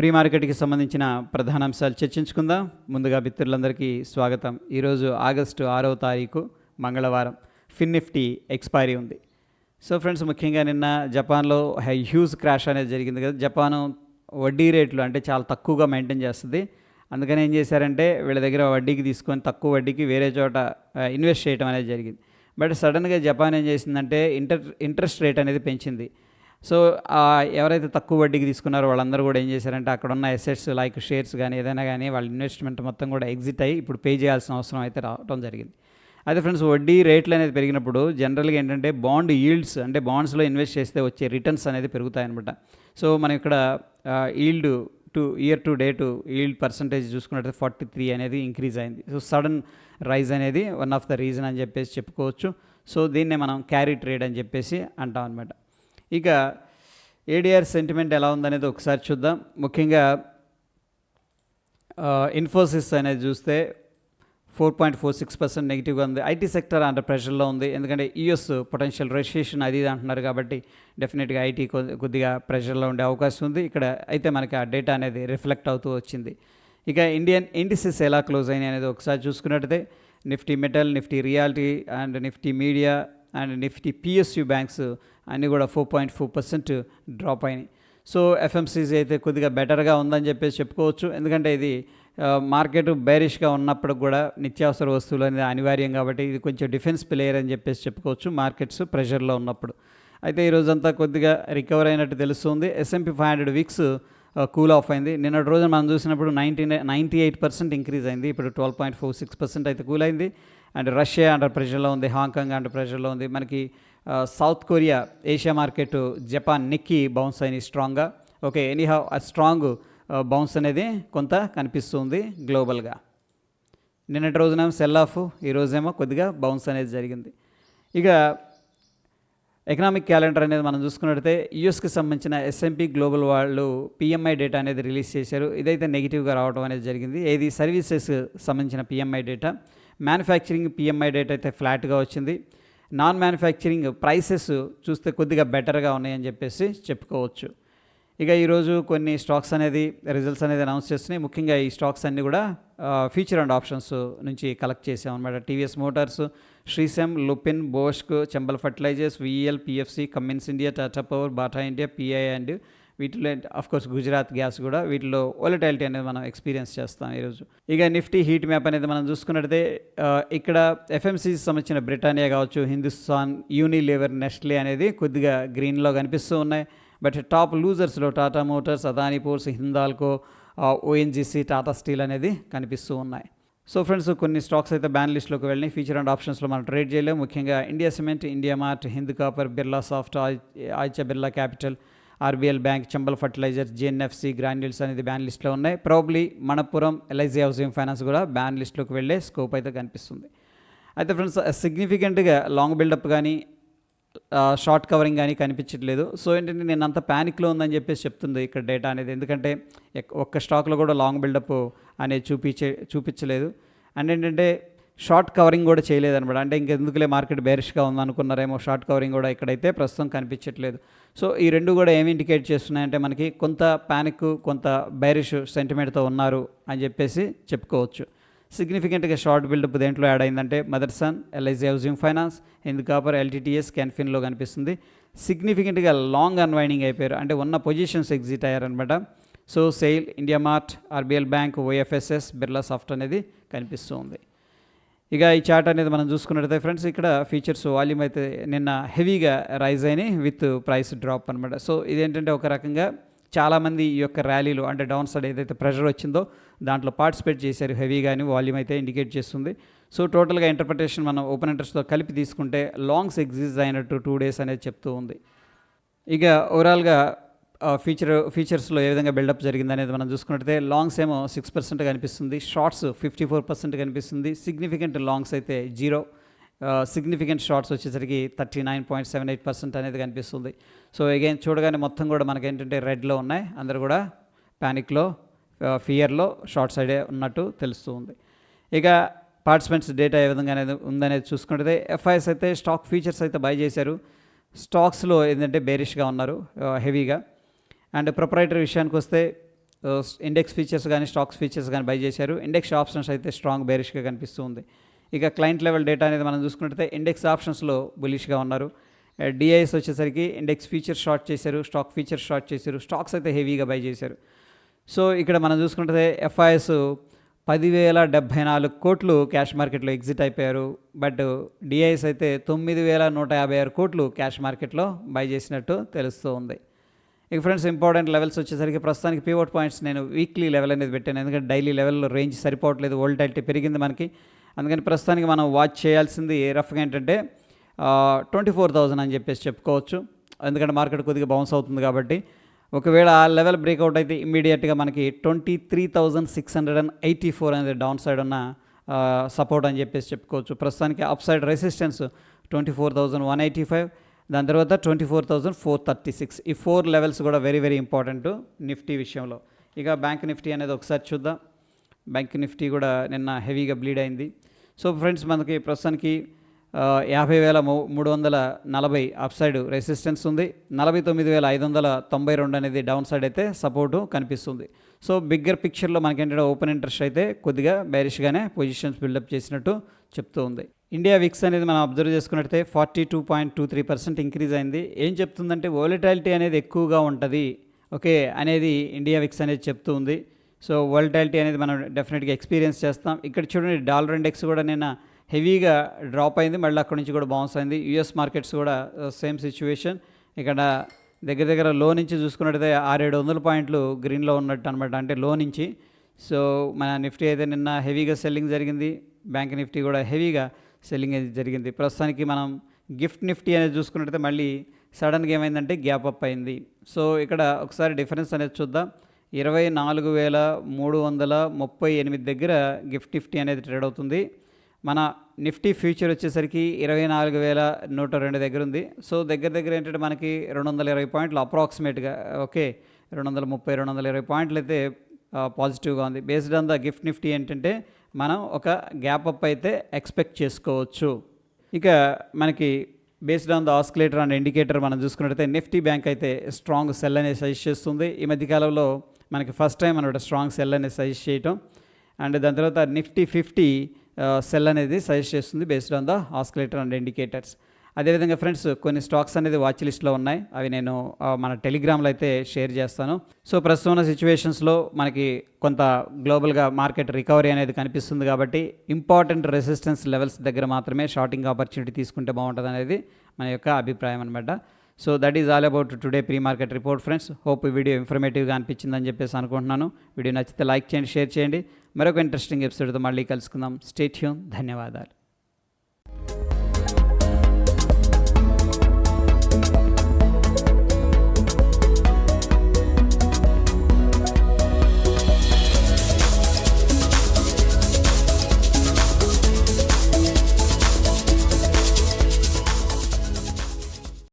Pre మార్కెట్కి సంబంధించిన ప్రధాన అంశాలు చర్చించుకుందాం. ముందుగా మిత్రులందరికీ స్వాగతం. ఈరోజు ఆగస్టు 6వ తారీఖు మంగళవారం. ఫిన్ నిఫ్టీ ఎక్స్పైరీ ఉంది. సో ఫ్రెండ్స్, ముఖ్యంగా నిన్న జపాన్లో హ్యూజ్ క్రాష్ అనేది జరిగింది కదా. జపాను వడ్డీ రేట్లు అంటే చాలా తక్కువగా మెయింటైన్ చేస్తుంది. అందుకని ఏం చేశారంటే వీళ్ళ దగ్గర వడ్డీకి తీసుకొని తక్కువ వడ్డీకి వేరే చోట ఇన్వెస్ట్ చేయడం అనేది జరిగింది. బట్ సడన్గా జపాన్ ఏం చేసిందంటే ఇంట్రెస్ట్ రేట్ అనేది పెంచింది. సో ఎవరైతే తక్కువ వడ్డీకి తీసుకున్నారో వాళ్ళందరూ కూడా ఏం చేశారంటే అక్కడ ఉన్న అసెట్స్ లైక్ షేర్స్ కానీ ఏదైనా కానీ వాళ్ళ ఇన్వెస్ట్మెంట్ మొత్తం కూడా ఎగ్జిట్ అయ్యి ఇప్పుడు పే చేయాల్సిన అవసరం అయితే రావడం జరిగింది. అయితే ఫ్రెండ్స్, వడ్డీ రేట్లు అనేది పెరిగినప్పుడు జనరల్గా ఏంటంటే బాండ్ ఈల్డ్స్ అంటే బాండ్స్లో ఇన్వెస్ట్ చేస్తే వచ్చే రిటర్న్స్ అనేది పెరుగుతాయన్నమాట. సో మనం ఇక్కడ yield year to date yield percentage చూసుకున్నట్లయితే 43 అనేది ఇంక్రీజ్ అయింది. సో సడన్ రైజ్ అనేది వన్ ఆఫ్ ద రీజన్ అని చెప్పేసి చెప్పుకోవచ్చు. సో దీన్నే మనం క్యారీ ట్రేడ్ అని చెప్పేసి అంటాం అనమాట. ఇక ఏడిఆర్ సెంటిమెంట్ ఎలా ఉందనేది ఒకసారి చూద్దాం. ముఖ్యంగా ఇన్ఫోసిస్ అనేది చూస్తే 4.46% నెగిటివ్గా ఉంది. ఐటీ సెక్టర్ అండర్ ప్రెషర్లో ఉంది. ఎందుకంటే యూఎస్ పొటెన్షియల్ రెసిషన్ అది అంటున్నారు కాబట్టి డెఫినెట్గా ఐటీ కొద్దిగా ప్రెషర్లో ఉండే అవకాశం ఉంది. ఇక్కడ అయితే మనకి ఆ డేటా అనేది రిఫ్లెక్ట్ అవుతూ వచ్చింది. ఇక ఇండియన్ ఇండిసెస్ ఎలా క్లోజ్ అయినాయి అనేది ఒకసారి చూసుకున్నట్టయితే Nifty metal, Nifty reality and Nifty media and Nifty PSU banks అన్నీ కూడా 4.4% డ్రాప్ అయినాయి. సో ఎఫ్ఎంసీజీ అయితే కొద్దిగా బెటర్గా ఉందని చెప్పేసి చెప్పుకోవచ్చు. ఎందుకంటే ఇది మార్కెట్ బేరిష్గా ఉన్నప్పుడు కూడా నిత్యావసర వస్తువులు అనేది అనివార్యం కాబట్టి ఇది కొంచెం డిఫెన్స్ ప్లేయర్ అని చెప్పేసి చెప్పుకోవచ్చు మార్కెట్స్ ప్రెషర్లో ఉన్నప్పుడు. అయితే ఈరోజంతా కొద్దిగా రికవర్ అయినట్టు తెలుస్తుంది. S&P 500 వీక్స్ కూల్ ఆఫ్ అయింది. నిన్నటి రోజున మనం చూసినప్పుడు 98% ఇంక్రీజ్ అయింది. ఇప్పుడు 12.46% అయితే కూల్ అయింది. అండ్ రష్యా అండర్ ప్రెషర్లో ఉంది, హాంకాంగ్ అండర్ ప్రెషర్లో ఉంది. మనకి south Korea, Asia market, Japan Nikki bounce అయినాయి స్ట్రాంగ్గా. ఓకే, ఎనీహౌ ఆ స్ట్రాంగ్ బౌన్స్ అనేది కొంత కనిపిస్తుంది గ్లోబల్గా. నిన్నటి రోజున సెల్ ఆఫ్, ఈరోజేమో కొద్దిగా బౌన్స్ అనేది జరిగింది. ఇక ఎకనామిక్ క్యాలెండర్ అనేది మనం చూసుకున్నట్టయితే యూఎస్కి సంబంధించిన S&P గ్లోబల్ వాళ్ళు PMI డేటా అనేది రిలీజ్ చేశారు. ఇదైతే నెగిటివ్గా రావడం అనేది జరిగింది. ఏది సర్వీసెస్ సంబంధించిన PMI data. Manufacturing PMI data అయితే ఫ్లాట్గా వచ్చింది. నాన్ మ్యానుఫ్యాక్చరింగ్ ప్రైసెస్ చూస్తే కొద్దిగా బెటర్గా ఉన్నాయని చెప్పేసి చెప్పుకోవచ్చు. ఇక ఈరోజు కొన్ని స్టాక్స్ అనేది రిజల్ట్స్ అనేది అనౌన్స్ చేస్తున్నాయి. ముఖ్యంగా ఈ స్టాక్స్ అన్నీ కూడా ఫ్యూచర్ అండ్ ఆప్షన్స్ నుంచి కలెక్ట్ చేసాం అనమాట. టీవీఎస్ మోటార్స్, శ్రీశెమ్, Lupin, Bosch, Chambal Fertilizers, VEL, PFC, Cummins India, Tata Power, Bata India, PI and వీటిలో అఫ్కోర్స్ గుజరాత్ గ్యాస్ కూడా వీటిలో వోలటాలిటీ అనేది మనం ఎక్స్పీరియన్స్ చేస్తాం ఈరోజు. ఇక నిఫ్టీ హీట్ మ్యాప్ అనేది మనం చూసుకున్నట్టయితే ఇక్కడ FMCG సంబంధించిన బ్రిటానియా కావచ్చు, హిందుస్థాన్, యూనిలివర్, నెస్ట్లే అనేది కొద్దిగా గ్రీన్లో కనిపిస్తూ ఉన్నాయి. బట్ టాప్ లూజర్స్లో Tata Motors, Adani Ports, Hindalco, ONGC, Tata Steel అనేది కనిపిస్తూ ఉన్నాయి. సో ఫ్రెండ్స్, కొన్ని స్టాక్స్ అయితే బ్యాన్ లిస్ట్లోకి వెళ్ళినాయి. ఫ్యూచర్ అండ్ ఆప్షన్స్లో మనం ట్రేడ్ చేయలేము. ముఖ్యంగా India Cement, India Mart, Hind Copper, Birla Soft, ఆయిచా Birla Capital, RBL bank, Chambal Fertilizers, GNFC, Granules అనేది బ్యాన్ లిస్ట్లో ఉన్నాయి. Probably Manappuram, LIC housing finance కూడా బ్యాన్ లిస్ట్లోకి వెళ్ళే స్కోప్ అయితే కనిపిస్తుంది. అయితే ఫ్రెండ్స్, సిగ్నిఫికెంట్గా లాంగ్ బిల్డప్ కానీ షార్ట్ కవరింగ్ కానీ కనిపించట్లేదు. సో ఏంటంటే నేను అంత ప్యానిక్లో ఉందని చెప్పేసి చెప్తుంది ఇక్కడ డేటా అనేది. ఎందుకంటే ఒక్క స్టాక్లో కూడా లాంగ్ బిల్డప్ అనేది చూపించలేదు. అండ్ ఏంటంటే షార్ట్ కవరింగ్ కూడా చేయలేదన్నమాట. అంటే ఇంకెందుకులే మార్కెట్ బేరిష్గా ఉందనుకున్నారేమో, షార్ట్ కవరింగ్ కూడా ఇక్కడైతే ప్రస్తుతం కనిపించట్లేదు. సో ఈ రెండు కూడా ఏమి ఇండికేట్ చేస్తున్నాయంటే మనకి కొంత ప్యానిక్, కొంత బేరిష్ సెంటిమెంట్తో ఉన్నారు అని చెప్పేసి చెప్పుకోవచ్చు. సిగ్నిఫికెంట్గా షార్ట్ బిల్డప్ దేంట్లో యాడ్ అయిందంటే Motherson, LIC housing finance, Hind Copper, LTTS, క్యాన్ఫిన్లో కనిపిస్తుంది. సిగ్నిఫికెంట్గా లాంగ్ అన్వైండింగ్ అయిపోయారు, అంటే ఉన్న పొజిషన్స్ ఎగ్జిట్ అయ్యారనమాట. So SAIL, India Mart, RBL bank, OFSS, Birla Soft అనేది కనిపిస్తూ ఉంది. ఇక ఈ చార్ట్ అనేది మనం చూసుకున్నట్టయితే ఫ్రెండ్స్, ఇక్కడ ఫీచర్స్ వాల్యూమ్ అయితే నిన్న హెవీగా రైజ్ అయినాయి విత్ ప్రైస్ డ్రాప్ అనమాట. సో ఇదేంటంటే ఒక రకంగా చాలామంది ఈ యొక్క ర్యాలీలో అంటే డౌన్ సైడ్ ఏదైతే ప్రెషర్ వచ్చిందో దాంట్లో పార్టిసిపేట్ చేశారు హెవీగాని వాల్యూమ్ అయితే ఇండికేట్ చేస్తుంది. సో టోటల్గా ఇంటర్ప్రిటేషన్ మనం ఓపెన్ ఇంట్రెస్ట్తో కలిపి తీసుకుంటే లాంగ్స్ ఎగ్జిస్ట్ అయినట్టు 2 days అనేది చెప్తూ ఉంది. ఇక ఓవరాల్గా ఫీచర్స్లో ఏ విధంగా బిల్డప్ జరిగింది అనేది మనం చూసుకున్నట్టయితే లాంగ్స్ ఏమో 6% కనిపిస్తుంది, షార్ట్స్ 54% కనిపిస్తుంది. సిగ్నిఫికెంట్ లాంగ్స్ అయితే 0, సిగ్నిఫికెంట్ షార్ట్స్ వచ్చేసరికి 39.78% అనేది కనిపిస్తుంది. సో అగైన్ చూడగానే మొత్తం కూడా మనకి ఏంటంటే రెడ్లో ఉన్నాయి. అందరూ కూడా ప్యానిక్లో, ఫియర్లో, షార్ట్ సైడే ఉన్నట్టు తెలుస్తూ ఉంది. ఇక పార్టిసిపెంట్స్ డేటా ఏ విధంగా అనేది ఉందనేది చూసుకుంటే FIs అయితే స్టాక్ ఫీచర్స్ అయితే బై చేశారు. స్టాక్స్లో ఏంటంటే బేరిష్గా ఉన్నారు హెవీగా. అండ్ ప్రొప్రైటరీ విషయానికి వస్తే ఇండెక్స్ ఫీచర్స్ కానీ స్టాక్స్ ఫీచర్స్ కానీ బై చేశారు. ఇండెక్స్ ఆప్షన్స్ అయితే స్ట్రాంగ్ బేరిష్గా కనిపిస్తూ ఉంది. ఇక క్లయింట్ లెవెల్ డేటా అనేది మనం చూసుకున్నట్లయితే ఇండెక్స్ ఆప్షన్స్లో బులిష్గా ఉన్నారు. డిఐఎస్ వచ్చేసరికి ఇండెక్స్ ఫీచర్స్ షార్ట్ చేశారు, స్టాక్ ఫీచర్స్ షార్ట్ చేశారు, స్టాక్స్ అయితే హెవీగా బై చేశారు. సో ఇక్కడ మనం చూసుకుంటే ఎఫ్ఐఎస్ 10,074 కోట్లు క్యాష్ మార్కెట్లో ఎగ్జిట్ అయిపోయారు. బట్ డిఐఎస్ అయితే 9,156 కోట్లు క్యాష్ మార్కెట్లో బై చేసినట్టు తెలుస్తూ ఉంది. ఇక ఫ్రెండ్స్ ఇంపార్టెంట్ లెవెల్స్ వచ్చేసరికి ప్రస్తుతానికి పివోట్ పాయింట్స్ నేను వీక్లీ లెవెల్ అనేది పెట్టాను, ఎందుకంటే డైలీ లెవెల్లో రేంజ్ సరిపోవట్లేదు, వోల్టాలిటీ పెరిగింది మనకి. అందుకని ప్రస్తుతానికి మనం వాచ్ చేయాల్సింది రఫ్గా ఏంటంటే 24,000 అని చెప్పేసి చెప్పుకోవచ్చు, ఎందుకంటే మార్కెట్ కొద్దిగా బౌన్స్ అవుతుంది కాబట్టి. ఒకవేళ ఆ లెవెల్ బ్రేక్అవుట్ అయితే ఇమ్మీడియట్గా మనకి 23,684 అనేది డౌన్ సైడ్ ఉన్న సపోర్ట్ అని చెప్పేసి చెప్పుకోవచ్చు. ప్రస్తుతానికి అప్ సైడ్ రెసిస్టెన్స్ 24,185, దాని తర్వాత 24,436. ఈ 4 లెవెల్స్ కూడా వెరీ వెరీ ఇంపార్టెంట్ నిఫ్టీ విషయంలో. ఇక బ్యాంక్ నిఫ్టీ అనేది ఒకసారి చూద్దాం. బ్యాంక్ నిఫ్టీ కూడా నిన్న హెవీగా బ్లీడ్ అయింది. సో ఫ్రెండ్స్ మనకి ప్రస్తుతానికి 50,340 అప్ సైడ్ రెసిస్టెన్స్ ఉంది, 49,592 అనేది డౌన్ సైడ్ అయితే సపోర్టు కనిపిస్తుంది. సో బిగ్గర్ పిక్చర్లో మనకేంటంటే ఓపెన్ ఇంట్రెస్ట్ అయితే కొద్దిగా బేరిష్గానే పొజిషన్స్ బిల్డప్ చేసినట్టు చెప్తూ ఉంది. ఇండియా విక్స్ అనేది మనం అబ్జర్వ్ చేసుకున్నట్టయితే 42.23% ఇంక్రీజ్ అయింది. ఏం చెప్తుందంటే వోలటాలిటీ అనేది ఎక్కువగా ఉంటుంది ఓకే అనేది ఇండియా విక్స్ అనేది చెప్తూ ఉంది. సో వోలటాలిటీ అనేది మనం డెఫినెట్గా ఎక్స్పీరియన్స్ చేస్తాం. ఇక్కడ చూడండి డాలర్ ఇండెక్స్ కూడా నిన్న హెవీగా డ్రాప్ అయింది, మళ్ళీ అక్కడి నుంచి కూడా బౌన్స్ అయింది. యూఎస్ మార్కెట్స్ కూడా సేమ్ సిచ్యువేషన్. ఇక్కడ దగ్గర లో నుంచి చూసుకున్నట్టయితే 600-700 పాయింట్లు గ్రీన్లో ఉన్నట్టు అనమాట, అంటే లో నుంచి. సో మన నిఫ్టీ అయితే నిన్న హెవీగా సెల్లింగ్ జరిగింది, బ్యాంక్ నిఫ్టీ కూడా హెవీగా సెల్లింగ్ అనేది జరిగింది. ప్రస్తుతానికి మనం గిఫ్ట్ నిఫ్టీ అనేది చూసుకున్నట్టయితే మళ్ళీ సడన్గా ఏమైందంటే గ్యాప్ అప్ అయింది. సో ఇక్కడ ఒకసారి డిఫరెన్స్ అనేది చూద్దాం. 24,338 దగ్గర గిఫ్ట్ నిఫ్టీ అనేది ట్రేడ్ అవుతుంది. మన నిఫ్టీ ఫ్యూచర్ వచ్చేసరికి 24,102 దగ్గర ఉంది. సో దగ్గర ఏంటంటే మనకి 220 పాయింట్లు అప్రాక్సిమేట్గా ఓకే, 230-220 పాయింట్లు అయితే పాజిటివ్గా ఉంది. Based on the gift Nifty ఏంటంటే మనం ఒక గ్యాప్ అప్ అయితే ఎక్స్పెక్ట్ చేసుకోవచ్చు. ఇక మనకి based on the oscillator and indicator మనం చూసుకున్నట్టయితే నిఫ్టీ బ్యాంక్ అయితే స్ట్రాంగ్ సెల్ అనేది సజెస్ట్ చేస్తుంది. ఈ మధ్యకాలంలో మనకి ఫస్ట్ టైం అనమాట స్ట్రాంగ్ సెల్ అనేది సజెస్ట్ చేయటం. అండ్ దాని తర్వాత నిఫ్టీ 50 సెల్ అనేది సజెస్ట్ చేస్తుంది based on the oscillator and indicators. అదేవిధంగా ఫ్రెండ్స్ కొన్ని స్టాక్స్ అనేది వాచ్ లిస్ట్లో ఉన్నాయి, అవి నేను మన టెలిగ్రామ్లో అయితే షేర్ చేస్తాను. సో ప్రస్తుతం ఉన్న సిచ్యువేషన్స్లో మనకి కొంత గ్లోబల్గా మార్కెట్ రికవరీ అనేది కనిపిస్తుంది కాబట్టి ఇంపార్టెంట్ రెసిస్టెన్స్ లెవెల్స్ దగ్గర మాత్రమే షార్టింగ్ ఆపర్చునిటీ తీసుకుంటే బాగుంటుంది అనేది మన యొక్క అభిప్రాయం అనమాట. So that is all about today pre market report friends. Hope ఈ వీడియో ఇన్ఫర్మేటివ్గా అనిపించిందని చెప్పేసి అనుకుంటున్నాను. వీడియో నచ్చితే లైక్ చేయండి, షేర్ చేయండి. మరొక ఇంట్రెస్టింగ్ ఎపిసోడ్తో మళ్ళీ కలుసుకుందాం. Stay tune. ధన్యవాదాలు.